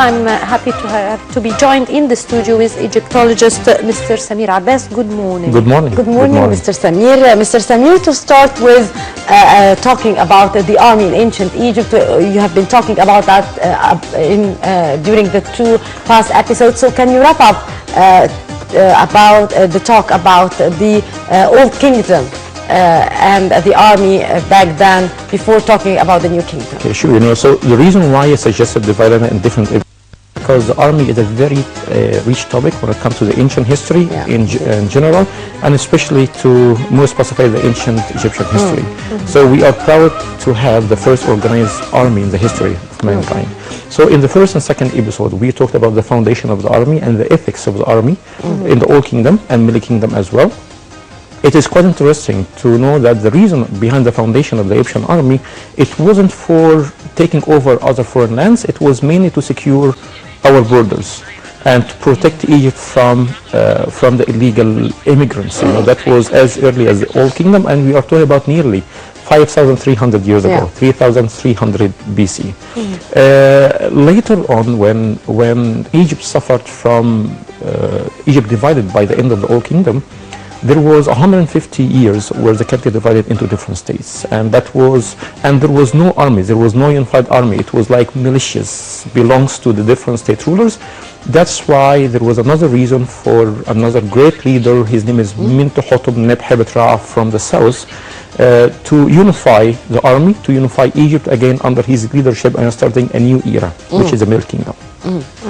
I'm happy to be joined in the studio with Egyptologist Mr. Samir Abbass. Good morning. Good morning. Good morning, Mr. Samir. Mr. Samir, to start with talking about the army in ancient Egypt, you have been talking about that during the two past episodes. So can you wrap up about the talk about the Old Kingdom and the army back then, before talking about the New Kingdom? Okay, sure. So the reason why I suggested dividing it in different areas, because the army is a very rich topic when it comes to the ancient history in general, and especially to more specify the ancient Egyptian history. So we are proud to have the first organized army in the history of mankind. So in the first and second episode, we talked about the foundation of the army and the ethics of the army in the Old Kingdom and Middle Kingdom as well. It is quite interesting to know that the reason behind the foundation of the Egyptian army, it wasn't for taking over other foreign lands, it was mainly to secure our borders and to protect Egypt from the illegal immigrants. That was as early as the Old Kingdom, and we are talking about nearly 5,300 years ago, 3,300 BC. Later on, when Egypt suffered from Egypt divided by the end of the Old Kingdom, there was 150 years where the country divided into different states, and there was no army, there was no unified army. It was like militias, belongs to the different state rulers. That's why there was another reason for another great leader. His name is Mentuhotep Nebhebet from the south, to unify the army, to unify Egypt again under his leadership and starting a new era, which is the Middle Kingdom.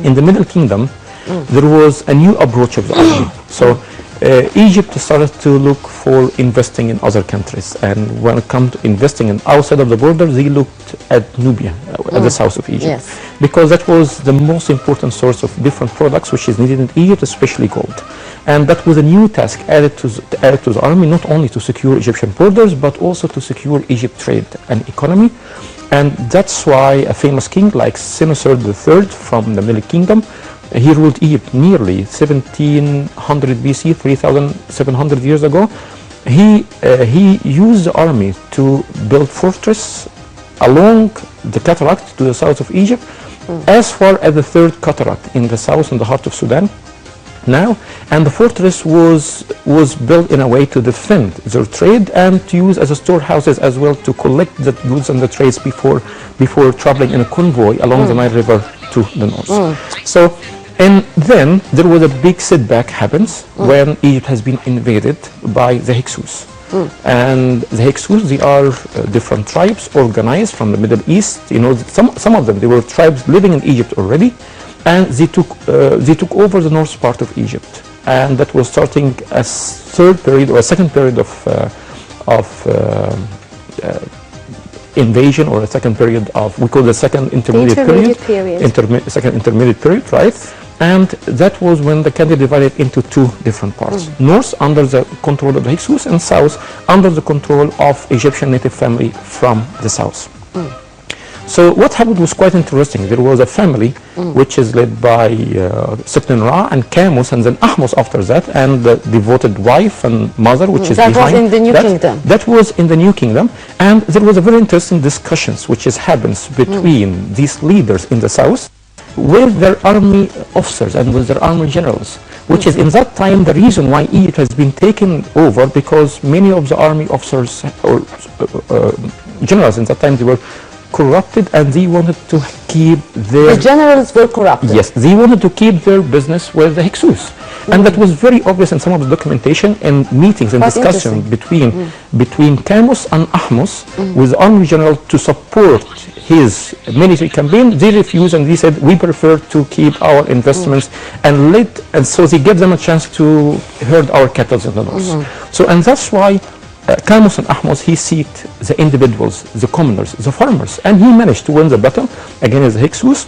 In the Middle Kingdom, there was a new approach of the army. So Egypt started to look for investing in other countries, and when it comes to investing in outside of the border, they looked at Nubia, at the south of Egypt, because that was the most important source of different products which is needed in Egypt, especially gold. And that was a new task added to the army, not only to secure Egyptian borders, but also to secure Egypt trade and economy. And that's why a famous king like Senusert III from the Middle Kingdom, he ruled Egypt nearly 1700 BC, 3,700 years ago. He used the army to build fortress along the cataract to the south of Egypt, as far as the third cataract in the south, in the heart of Sudan now. And the fortress was built in a way to defend their trade and to use as a storehouses as well, to collect the goods and the trades before traveling in a convoy along the Nile River to the north. So, and then there was a big setback happens when Egypt has been invaded by the Hyksos. And the Hyksos, they are different tribes organized from the Middle East. Some of them, they were tribes living in Egypt already, and they took over the north part of Egypt. And that was starting a third period or a second period of invasion, or a second period of, we call the second intermediate period. Second intermediate period, right? And that was when the country divided into two different parts. North under the control of the Hyksos, and south under the control of Egyptian native family from the south. So what happened was quite interesting. There was a family which is led by Siptin-Ra and Camus, and then Ahmose after that, and the devoted wife and mother, which is behind. That was in the New Kingdom. That was in the New Kingdom, and there was a very interesting discussions which happens between these leaders in the south with their army officers and with their army generals, which is in that time the reason why Egypt has been taken over, because many of the army officers or generals in that time, they were corrupted, and they wanted to keep their... The generals were corrupted. Yes, they wanted to keep their business with the Hyksos. And that was very obvious in some of the documentation and meetings and discussion between Camus and Ahmose with the army general to support his military campaign. They refused, and they said, we prefer to keep our investments and so they gave them a chance to herd our cattle in the north. So, and that's why Camus and Ahmose, he seeked the individuals, the commoners, the farmers, and he managed to win the battle against the Hyksos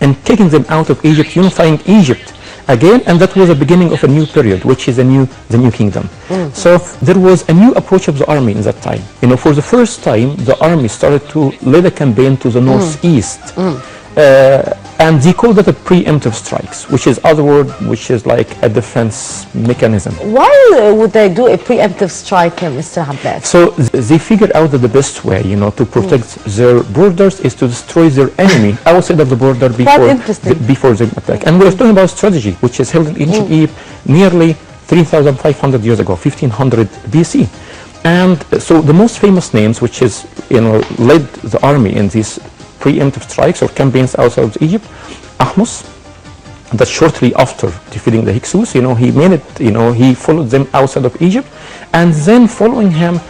and taking them out of Egypt, unifying Egypt again, and that was the beginning of a new period, which is the new kingdom. So there was a new approach of the army in that time. For the first time, the army started to lead a campaign to the northeast. And they call that a preemptive strikes, which is other word, which is like a defense mechanism. Why would they do a preemptive strike, Mr. Abbass? So they figured out that the best way, you know, to protect their borders is to destroy their enemy outside of the border before they attack. And we're talking about strategy, which is held in ancient Egypt nearly 3,500 years ago, 1500 BC. And so the most famous names, which is, you know, led the army in these preemptive strikes or campaigns outside of Egypt, Ahmose, that shortly after defeating the Hyksos, you know, he made it, you know, he followed them outside of Egypt, and then following him,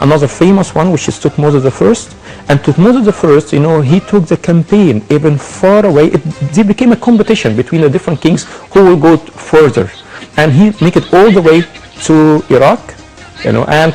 another famous one, which is Thutmose I, and Thutmose I, you know, he took the campaign even far away. They became a competition between the different kings who will go further, and he make it all the way to Iraq. You know, and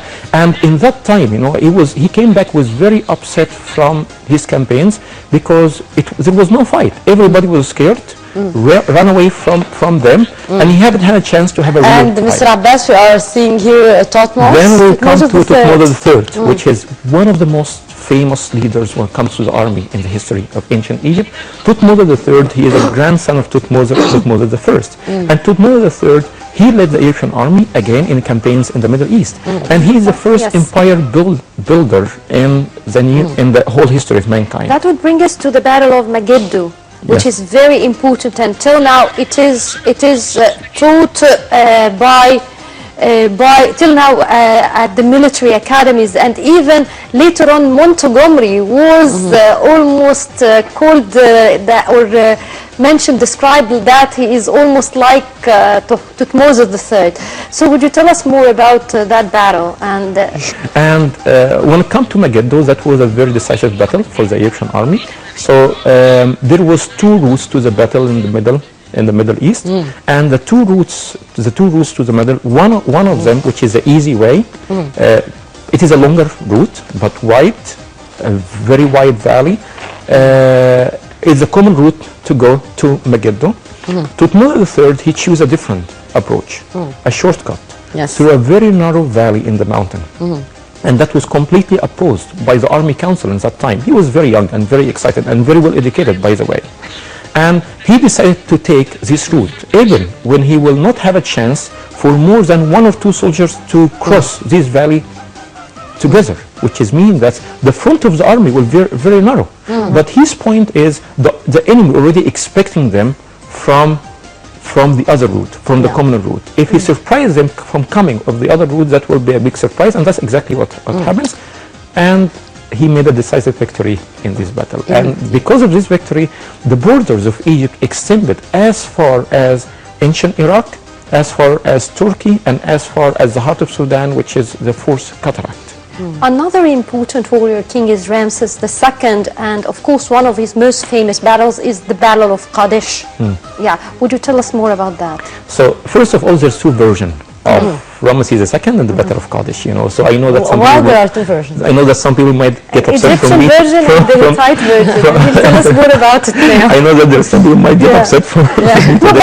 in that time, you know, he came back was very upset from his campaigns because there was no fight. Everybody was scared, ran away from them, and he haven't had a chance to have a real fight. And Mr. Abbass, we are seeing here Thutmose. Then we'll come to Thutmose III, which is one of the most famous leaders when it comes to the army in the history of ancient Egypt. Thutmose III, he is a grandson of Thutmose I. And Thutmose III, he led the Egyptian army again in campaigns in the Middle East, and he is the first empire builder in the whole history of mankind. That would bring us to the Battle of Megiddo, which is very important, and till now it is taught till now at the military academies, and even later on Montgomery was almost called described that he is almost like Thutmose III. So would you tell us more about that battle? And when it comes to Megiddo, that was a very decisive battle for the Egyptian army. So there was two routes to the battle in the Middle East, and the two routes to the middle. One of them, which is the easy way, it is a longer route but wide, a very wide valley. It's a common route to go to Megiddo. Thutmose III, he chose a different approach, a shortcut through a very narrow valley in the mountain. And that was completely opposed by the army council in that time. He was very young and very excited and very well educated, by the way. And he decided to take this route, even when he will not have a chance for more than one or two soldiers to cross this valley together, which is mean that the front of the army will be very narrow. But his point is the enemy already expecting them from the other route, from the common route. If he surprises them from coming of the other route, that will be a big surprise, and that's exactly what happens. And he made a decisive victory in this battle. And because of this victory, the borders of Egypt extended as far as ancient Iraq, as far as Turkey, and as far as the heart of Sudan, which is the fourth cataract. Another important warrior king is Ramses II, and of course one of his most famous battles is the Battle of Kadesh. Yeah, would you tell us more about that? So first of all, there's two versions of Ramses II and the Battle of Kadesh, you know. So I know that some Why people there are two versions? I know that some people might get upset Egyptian from me. version and the Hittite version. Can you tell us more about it now? I know that there's some people might get upset from me. No, but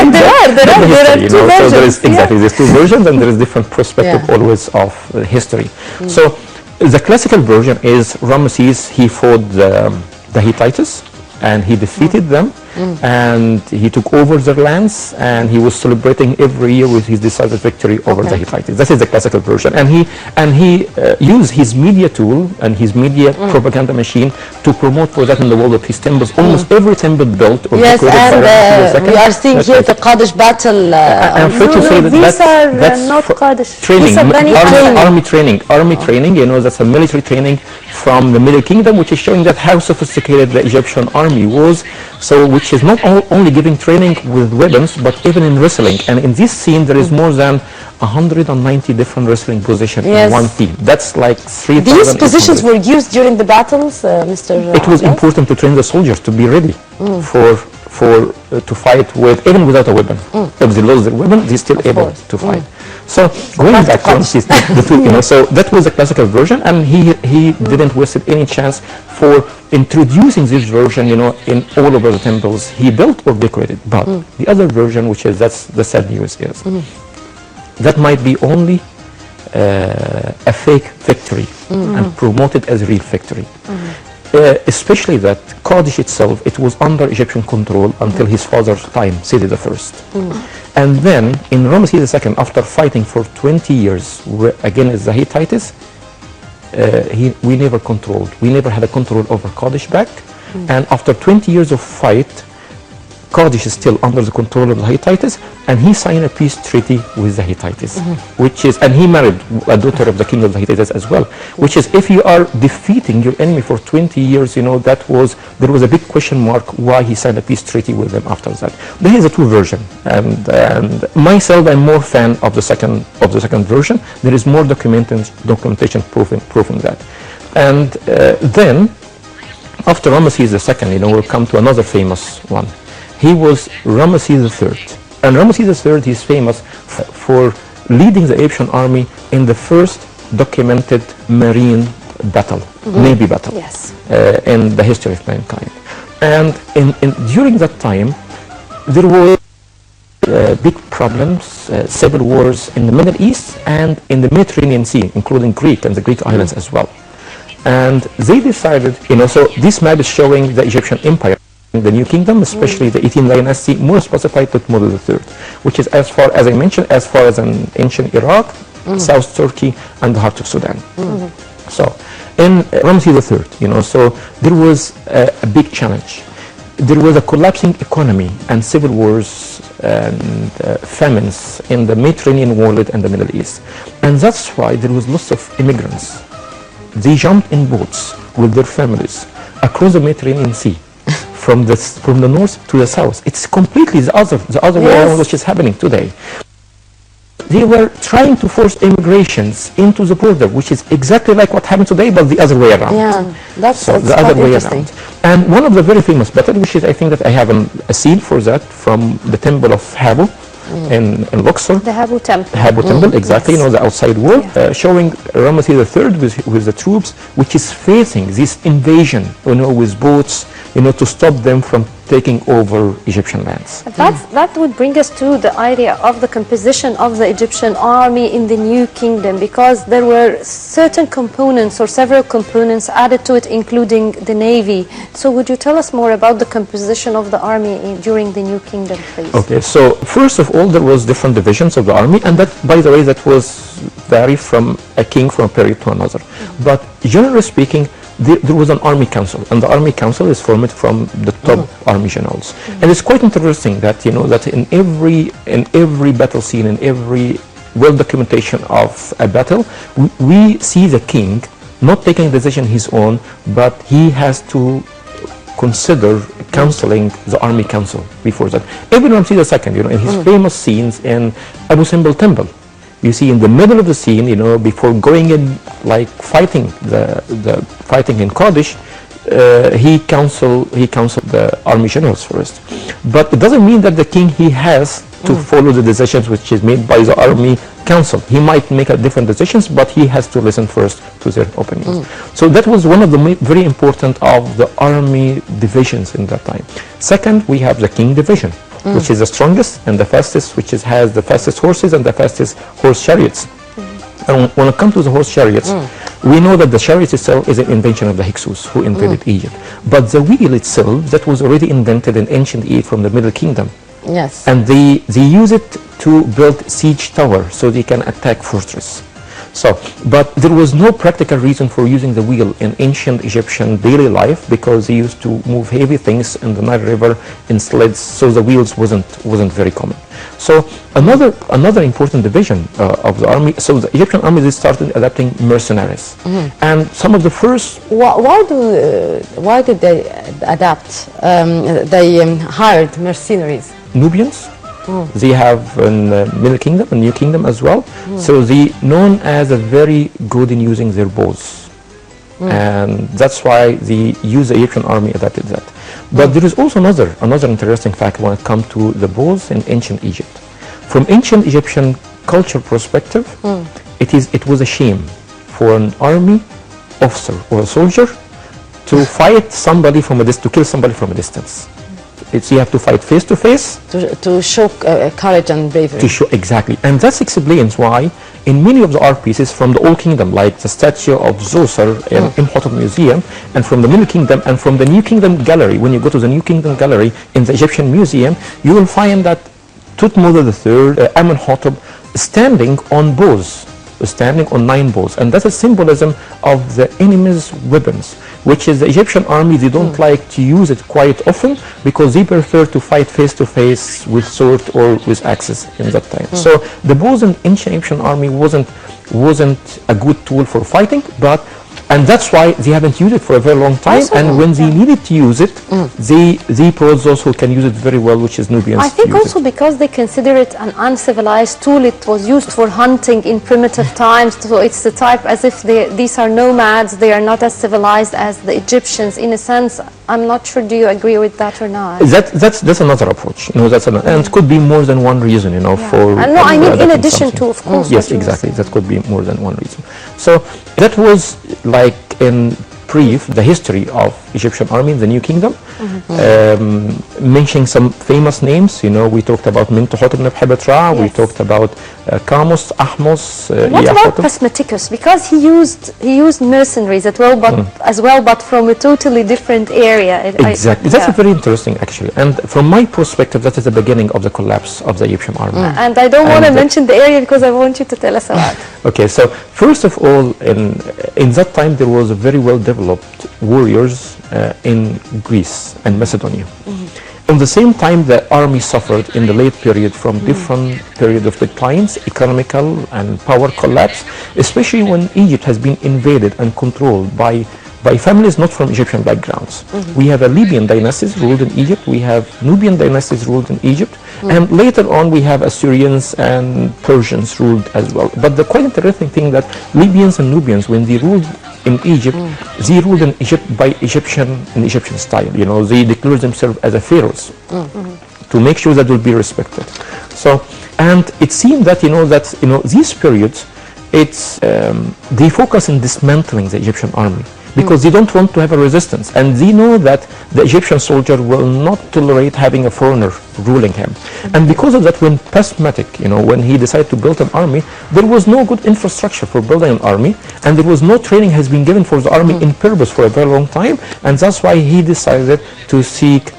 there are two versions. So there is there's two versions, and there is different perspective always of history. So the classical version is Ramses, he fought the Hittites and he defeated them, and he took over their lands, and he was celebrating every year with his decisive victory over the Hittites. That is the classical version, and he used his media tool and his media propaganda machine to promote for that in the world of his temples. Almost every temple built or decorated and we are seeing here the Kadesh battle. I'm afraid to say that's not Kadesh. Training, army training. You know, that's a military training from the Middle Kingdom, which is showing that how sophisticated the Egyptian army was. So, which is not only giving training with weapons, but even in wrestling. And in this scene, there is more than 190 different wrestling positions in one team. That's like 3,000. These positions were used during the battles, Mr. It was important to train the soldiers to be ready to fight with, even without a weapon. If they lost their weapon, they're still able to fight. So going back to the two, you know, so that was the classical version, and he didn't waste any chance for introducing this version, you know, in all over the temples he built or decorated. But the other version, which is that's the sad news, is that might be only a fake victory and promoted as real victory. especially that Kadesh itself, it was under Egyptian control until his father's time, Sidi the First. And then in Ramesses II, after fighting for 20 years against the Hittites, we never had a control over Kadesh back. And after 20 years of fight, Kadesh is still under the control of the Hittites, and he signed a peace treaty with the Hittites, and he married a daughter of the king of the Hittites as well, which is, if you are defeating your enemy for 20 years, there was a big question mark why he signed a peace treaty with them after that. There is a two version, and myself, I'm more fan of the second version. There is more documentation proving that. And then, after Ramesses II, we'll come to another famous one. He was Ramesses III. And Ramesses III, he's famous for leading the Egyptian army in the first documented marine battle, Navy battle, in the history of mankind. And during that time, there were big problems, civil wars in the Middle East and in the Mediterranean Sea, including Greek and the Greek islands as well. And they decided, so this map is showing the Egyptian empire, the New Kingdom, especially the 18th dynasty, more specified with Muhammad III, which is, as far as I mentioned, as far as an ancient Iraq, South Turkey, and the heart of Sudan. So, in Ramesses III, so there was a big challenge. There was a collapsing economy and civil wars and famines in the Mediterranean world and the Middle East. And that's why there was lots of immigrants. They jumped in boats with their families across the Mediterranean Sea. From the north to the south. It's completely the other way around, which is happening today. They were trying to force immigrations into the border, which is exactly like what happened today, but the other way around. Yeah, that's the other way around. And one of the very famous battles, which is, I think that I have a scene for that from the temple of Habu in Luxor. The Habu temple. Habu temple, exactly, the outside wall, showing Ramesses III with the troops, which is facing this invasion, with boats, to stop them from taking over Egyptian lands. That would bring us to the idea of the composition of the Egyptian army in the New Kingdom, because there were certain components or several components added to it, including the navy. So would you tell us more about the composition of the army during the New Kingdom, please? Okay, so first of all, there was different divisions of the army, and that, by the way, that was vary from a king from a period to another. But generally speaking, there was an army council, and the army council is formed from the top army generals. And it's quite interesting that that in every battle scene, in every well documentation of a battle, we see the king not taking a decision his own, but he has to consider counseling the army council before that. Even Ramesses II, in his famous scenes in Abu Simbel temple, you see in the middle of the scene, before going in, like fighting fighting in Kadesh, he counseled the army generals first. But it doesn't mean that the king, he has to follow the decisions which is made by the army council. He might make different decisions, but he has to listen first to their opinions. So that was one of the very important of the army divisions in that time. Second, we have the king division, which is the strongest and the fastest, which has the fastest horses and the fastest horse chariots. And when it comes to the horse chariots, we know that the chariot itself is an invention of the Hyksos, who invaded Egypt. But the wheel itself, that was already invented in ancient Egypt from the Middle Kingdom. Yes. And they use it to build siege tower so they can attack fortress. So, but there was no practical reason for using the wheel in ancient Egyptian daily life, because they used to move heavy things in the Nile River in sleds, so the wheels wasn't very common. So another important division of the army. So the Egyptian army, they started adapting mercenaries, and some of the first. Why did they adapt? They hired mercenaries. Nubians. They have in Middle Kingdom and New Kingdom as well. So they known as a very good in using their bows, and that's why the Egyptian army adapted that. But there is also another interesting fact when it comes to the bows in ancient Egypt. From ancient Egyptian culture perspective, it was a shame for an army officer or a soldier to fight somebody to kill somebody from a distance. It's you have to fight face to face. To show courage and bravery. To show, exactly. And that explains why in many of the art pieces from the Old Kingdom, like the statue of Zoser in Imhotep Museum, and from the Middle Kingdom, and from the New Kingdom Gallery, when you go to the New Kingdom Gallery in the Egyptian Museum, you will find that Thutmose III, Amenhotep, standing on bows, standing on 9 bows, and that's a symbolism of the enemy's weapons, which is the Egyptian army. They don't like to use it quite often because they prefer to fight face to face with sword or with axes in that time. So the bows in ancient Egyptian army wasn't a good tool for fighting, and that's why they haven't used it for a very long time. And when they needed to use it, they brought those who can use it very well, which is Nubians. I think also because they consider it an uncivilized tool. It was used for hunting in primitive times, so it's the type as if these are nomads. They are not as civilized as the Egyptians in a sense. I'm not sure. Do you agree with that or not? That's another approach. You know, and it could be more than one reason. You know, for and no, I mean in addition to, of course. Yes, exactly. That could be more than one reason. So that was like in brief the history of Egyptian army in the New Kingdom. Mentioning some famous names, you know, we talked about Mentuhotep Nebhabet-Ra, we talked about Kamus, Ahmos, what about Prasmaticus? Because he used mercenaries as well, but from a totally different area. Exactly. That's a very interesting, actually. And from my perspective, that is the beginning of the collapse of the Egyptian army. And I don't want to mention the area because I want you to tell us about it. Okay, so first of all, in that time, there was a very well-developed warriors in Greece and Macedonia. At the same time, the army suffered in the late period from different period of declines, economical and power collapse, especially when Egypt has been invaded and controlled by families not from Egyptian backgrounds. We have a Libyan dynasties ruled in Egypt, we have Nubian dynasties ruled in Egypt, and later on we have Assyrians and Persians ruled as well. But the quite interesting thing that Libyans and Nubians, when they ruled in Egypt, they ruled in Egypt by Egyptian style. You know, they declared themselves as a pharaohs to make sure that will be respected. So, and it seemed that these periods, they focus on dismantling the Egyptian army because they don't want to have a resistance, and they know that the Egyptian soldier will not tolerate having a foreigner ruling him. And because of that, when Prasmatic, when he decided to build an army, there was no good infrastructure for building an army, and there was no training has been given for the army in purpose for a very long time, and that's why he decided to seek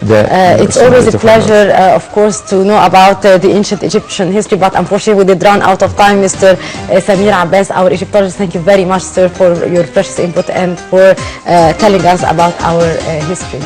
it's always a pleasure, of course, to know about the ancient Egyptian history, but unfortunately we did run out of time. Mr. Samir Abbass, our Egyptologist, thank you very much, sir, for your precious input and for telling us about our history.